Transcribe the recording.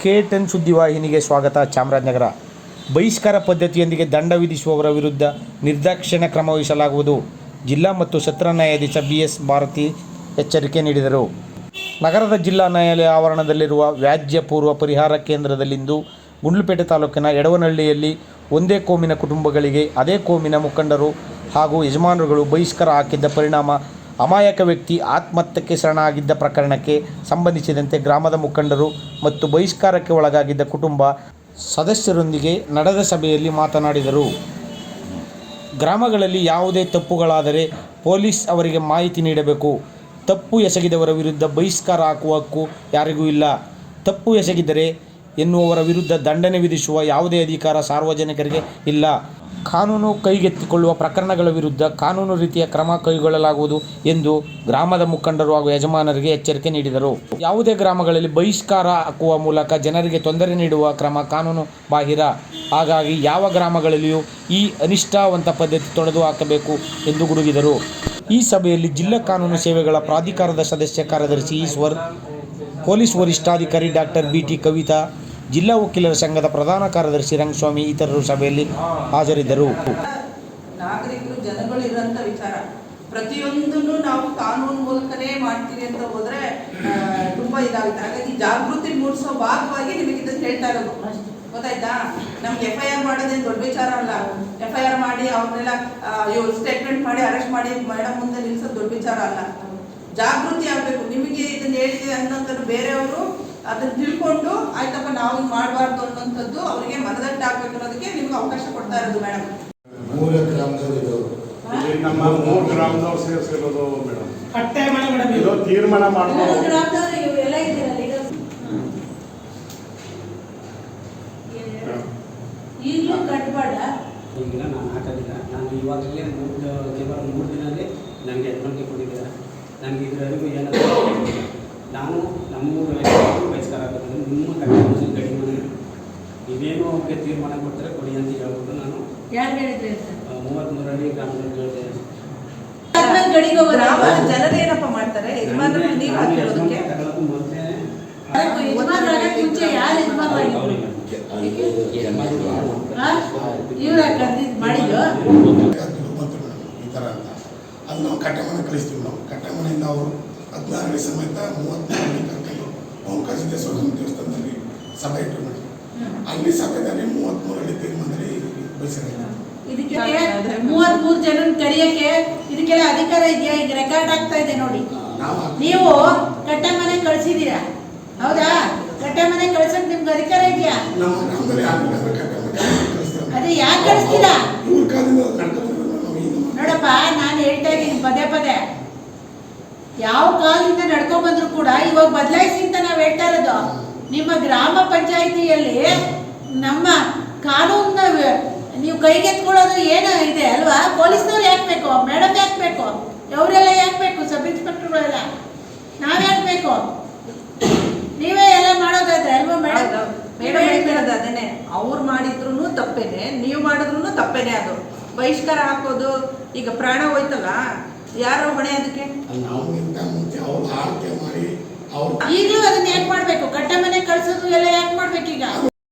K10 ಸುದ್ದಿವಾಹಿನಿಗೆ ಸ್ವಾಗತ. ಚಾಮರಾಜನಗರ. ಬಹಿಷ್ಕಾರ ಪದ್ಧತಿಯೊಂದಿಗೆ ದಂಡ ವಿಧಿಸುವವರ ವಿರುದ್ಧ ನಿರ್ದಾಕ್ಷಿಣ್ಯ ಕ್ರಮ ವಹಿಸಲಾಗುವುದು. ಜಿಲ್ಲಾ ಮತ್ತು ಸತ್ರ ನ್ಯಾಯಾಧೀಶ BS ಭಾರತಿ ಎಚ್ಚರಿಕೆ ನೀಡಿದರು. ನಗರದ ಜಿಲ್ಲಾ ನ್ಯಾಯಾಲಯ ಆವರಣದಲ್ಲಿರುವ ವ್ಯಾಜ್ಯ ಪೂರ್ವ ಪರಿಹಾರ ಕೇಂದ್ರದಲ್ಲಿಂದು ಗುಂಡ್ಲುಪೇಟೆ ತಾಲೂಕಿನ ಯಡವನಹಳ್ಳಿಯಲ್ಲಿ ಒಂದೇ ಕೋಮಿನ ಕುಟುಂಬಗಳಿಗೆ ಅದೇ ಕೋಮಿನ ಮುಖಂಡರು ಹಾಗೂ ಯಜಮಾನರುಗಳು ಬಹಿಷ್ಕಾರ ಹಾಕಿದ್ದ ಪರಿಣಾಮ ಅಮಾಯಕ ವ್ಯಕ್ತಿ ಆತ್ಮಹತ್ಯೆಗೆ ಶರಣಾಗಿದ್ದ ಪ್ರಕರಣಕ್ಕೆ ಸಂಬಂಧಿಸಿದಂತೆ ಗ್ರಾಮದ ಮುಖಂಡರು ಮತ್ತು ಬಹಿಷ್ಕಾರಕ್ಕೆ ಒಳಗಾಗಿದ್ದ ಕುಟುಂಬ ಸದಸ್ಯರೊಂದಿಗೆ ನಡೆದ ಸಭೆಯಲ್ಲಿ ಮಾತನಾಡಿದರು. ಗ್ರಾಮಗಳಲ್ಲಿ ಯಾವುದೇ ತಪ್ಪುಗಳಾದರೆ ಪೊಲೀಸ್ ಅವರಿಗೆ ಮಾಹಿತಿ ನೀಡಬೇಕು. ತಪ್ಪು ಎಸಗಿದವರ ವಿರುದ್ಧ ಬಹಿಷ್ಕಾರ ಹಾಕುವ ಹಕ್ಕು ಯಾರಿಗೂ ಇಲ್ಲ. ತಪ್ಪು ಎಸಗಿದರೆ ಎನ್ನುವವರ ವಿರುದ್ಧ ದಂಡನೆ ವಿಧಿಸುವ ಯಾವುದೇ ಅಧಿಕಾರ ಸಾರ್ವಜನಿಕರಿಗೆ ಇಲ್ಲ. ಕಾನೂನು ಕೈಗೆತ್ತಿಕೊಳ್ಳುವ ಪ್ರಕರಣಗಳ ವಿರುದ್ಧ ಕಾನೂನು ರೀತಿಯ ಕ್ರಮ ಕೈಗೊಳ್ಳಲಾಗುವುದು ಎಂದು ಗ್ರಾಮದ ಮುಖಂಡರು ಹಾಗೂ ಯಜಮಾನರಿಗೆ ಎಚ್ಚರಿಕೆ ನೀಡಿದರು. ಯಾವುದೇ ಗ್ರಾಮಗಳಲ್ಲಿ ಬಹಿಷ್ಕಾರ ಹಾಕುವ ಮೂಲಕ ಜನರಿಗೆ ತೊಂದರೆ ನೀಡುವ ಕ್ರಮ ಕಾನೂನು ಬಾಹಿರ. ಹಾಗಾಗಿ ಯಾವ ಗ್ರಾಮಗಳಲ್ಲಿಯೂ ಈ ಅನಿಷ್ಠಾವಂತ ಪದ್ಧತಿ ತೊಡೆದು ಹಾಕಬೇಕು ಎಂದು ಗುಡುಗಿದರು. ಈ ಸಭೆಯಲ್ಲಿ ಜಿಲ್ಲಾ ಕಾನೂನು ಸೇವೆಗಳ ಪ್ರಾಧಿಕಾರದ ಸದಸ್ಯ ಕಾರ್ಯದರ್ಶಿ ಈಶ್ವರ್, ಪೊಲೀಸ್ ವರಿಷ್ಠಾಧಿಕಾರಿ ಡಾಕ್ಟರ್ BT ಕವಿತಾ, ಜಿಲ್ಲಾ ವಕೀಲರ ಸಂಘದ ಪ್ರಧಾನ ಕಾರ್ಯದರ್ಶಿ ರಂಗಸ್ವಾಮಿ ಇತರರು ಸಭೆಯಲ್ಲಿ ಹಾಜರಿದ್ದರು. ನಾಗರಿಕರು ಜನಗಳು ಇರುವಂತ ವಿಚಾರ ಪ್ರತಿಯೊಂದನ್ನು ನಾವು ಕಾನೂನು ಮೂಲಕನೇ ಮಾಡ್ತೀವಿ ಅಂತ ಹೋದ್ರೆ ತುಂಬಾ ಇದಾಗುತ್ತೆ. ಹಾಗಾಗಿ ಜಾಗೃತಿ ಮೂಡಿಸೋ ಭಾಗವಾಗಿ ನಿಮಗೆ ಇದನ್ನು ಹೇಳ್ತಾ ಇರೋದು. ಗೊತ್ತಾಯ್ತಾ? ನಮ್ಗೆ FIR ಮಾಡೋದೇನು ದೊಡ್ಡ ವಿಚಾರ ಅಲ್ಲ. FIR ಮಾಡಿ ಅವ್ರನ್ನೆಲ್ಲ ಸ್ಟೇಟ್ಮೆಂಟ್ ಮಾಡಿ ಅರೆಸ್ಟ್ ಮಾಡಿ ಮೇಡಮ್ ಮುಂದೆ ನಿಲ್ಸೋದು ದೊಡ್ಡ ವಿಚಾರ ಅಲ್ಲ. ಜಾಗೃತಿ ಆಗ್ಬೇಕು. ನಿಮಗೆ ಇದನ್ನ ಹೇಳಿದೆ ಅನ್ನೋಂಥದ್ದು ಬೇರೆಯವರು ಅದನ್ನ ತಿಳ್ಕೊಂಡು ಆಯ್ತಪ್ಪ ನಾವು ಹಿಂಗ್ ಮಾಡಬಾರ್ದು ಅನ್ನೋಂಥದ್ದು ಅವರಿಗೆ ಮನದಟ್ಟು ಆಗ್ಬೇಕು ಅನ್ನೋದಕ್ಕೆ ನಿಮ್ಗೆ ಅವಕಾಶ ಕೊಡ್ತಾ ಇರೋದು ಮೇಡಮ್. ನಮ್ಮ 3 ಗ್ರಾಮದವ್ರು ಸೇರಿಸಿರೋದು ಮೇಡಮ್. ಇದು ತೀರ್ಮಾನ ಮಾಡ್ಬೋದು. ಈಗಲೂ ಕಟ್ಬೇಡ. ಈಗ ನಾನು ಹಾಕೋದಿಲ್ಲ. ನಾನು ಇವಾಗಲೇ 3 ದಿನದಲ್ಲಿ ನನಗೆ ಅಡ್ವಾಂಟೇಜ್ ಕೊಟ್ಟಿದ್ದಾರೆ. ನನಗೆ ಇದರ ಅರಿವು ಏನಾದರೂ ನಾನು ನಮ್ಮೂರು ಬಹಿಷ್ಕಾರ ಆಗೋದ್ರೆ ನಿಮ್ಮ ಕಡೆ ಗಡಿ ಮನೆ ಇವೇನು ಅವ್ರಿಗೆ ತೀರ್ಮಾನ ಕೊಡ್ತಾರೆ ಕೊಡಿ ಅಂತ ಹೇಳ್ಬಿಟ್ಟು ನಾನು 33 ಗ್ರಾಮದಲ್ಲಿ ಹೇಳಿದೆ. ಜನರೇನಪ್ಪ ಮಾಡ್ತಾರೆ? ಅದು ನಾವು ಕಟ್ಟಮನೆ ಕಳಿಸ್ತೀವಿ. ನಾವು ಕಟ್ಟಮನೆಯಿಂದ ಅವರು 16 ಸಮೇತ 33 ಕರ್ಕೊಂಡು ಓಂಕಾರಸಿದ್ದೇಶ್ವರ ದೇವಸ್ಥಾನದಲ್ಲಿ ಸಭೆ ಇಟ್ಟು ಮಾಡಿ ಅಲ್ಲಿ ಸಭೆಯಲ್ಲಿ 33 ತೀರ್ಮಾನದಲ್ಲಿ ಇದಕ್ಕೆ 33 ಜನ ಕರೆಯಕ್ಕೆ ಇದಕ್ಕೆಲ್ಲ ಅಧಿಕಾರ ಇದೆಯಾ? ಈಗ ರೆಕಾರ್ಡ್ ಆಗ್ತಾ ಇದೆ ನೋಡಿ. ನೀವು ಕಟ್ಟಮನೆ ಕಳಿಸಿದೀರಾ, ಹೌದಾ? ಕಟ್ಟಮನೆ ಕಳ್ಸಕ್ ನಿಮ್ಗೆ ಅಧಿಕಾರ ಇದೆಯಾ? ಅದೇ ಯಾಕೆ ಕಳಿಸ್ತೀರಾ? ನೋಡಪ್ಪ, ನಾನು ಹೇಳ್ತಾ ಇದ್ದೀನಿ ಪದೇ ಪದೇ, ಯಾವ ಕಾಲದಿಂದ ನಡ್ಕೊಂಡ್ ಬಂದ್ರು ಕೂಡ ಇವಾಗ ಬದಲಾಯಿಸಿ ಅಂತ ನಾವು ಹೇಳ್ತಾ ಇರೋದು. ನಿಮ್ಮ ಗ್ರಾಮ ಪಂಚಾಯಿತಿಯಲ್ಲಿ ನಮ್ಮ ಕಾನೂನ ನೀವು ಕೈಗೆತ್ಕೊಳ್ಳೋದು ಏನು ಇದೆ ಅಲ್ವಾ? ಪೊಲೀಸ್ನವ್ರು ಯಾಕೆ ಬೇಕು? ಮೇಡಮ್ ಯಾಕೆ ಬೇಕು? ಅವರೆಲ್ಲ ಯಾಕೆ ಬೇಕು? ಸಬ್ ಇನ್ಸ್ಪೆಕ್ಟರ್ಗಳೆಲ್ಲ ನಾವ್ ಯಾಕೆ ಬೇಕು? ನೀವೇ ಎಲ್ಲ ಮಾಡೋದಾದ್ರೆ ಅಲ್ವಾ ಮೇಡಮ್? ಮೇಡಮ್ ಅದೇನೆ, ಅವ್ರು ಮಾಡಿದ್ರು ತಪ್ಪೇನೆ, ನೀವು ಮಾಡಿದ್ರು ತಪ್ಪೇನೆ. ಅದು ಬಹಿಷ್ಕಾರ ಹಾಕೋದು ಈಗ ಪ್ರಾಣ ಹೋಯ್ತಲ್ಲ, ಯಾರು ಹೊಣೆ ಅದಕ್ಕೆ? ಈಗಲೂ ಅದನ್ನ ಯಾಕೆ ಮಾಡ್ಬೇಕು? ಕಟ್ಟಮನೆ ಕಳ್ಸೋದು ಎಲ್ಲ ಯಾಕೆ ಮಾಡ್ಬೇಕೀಗ?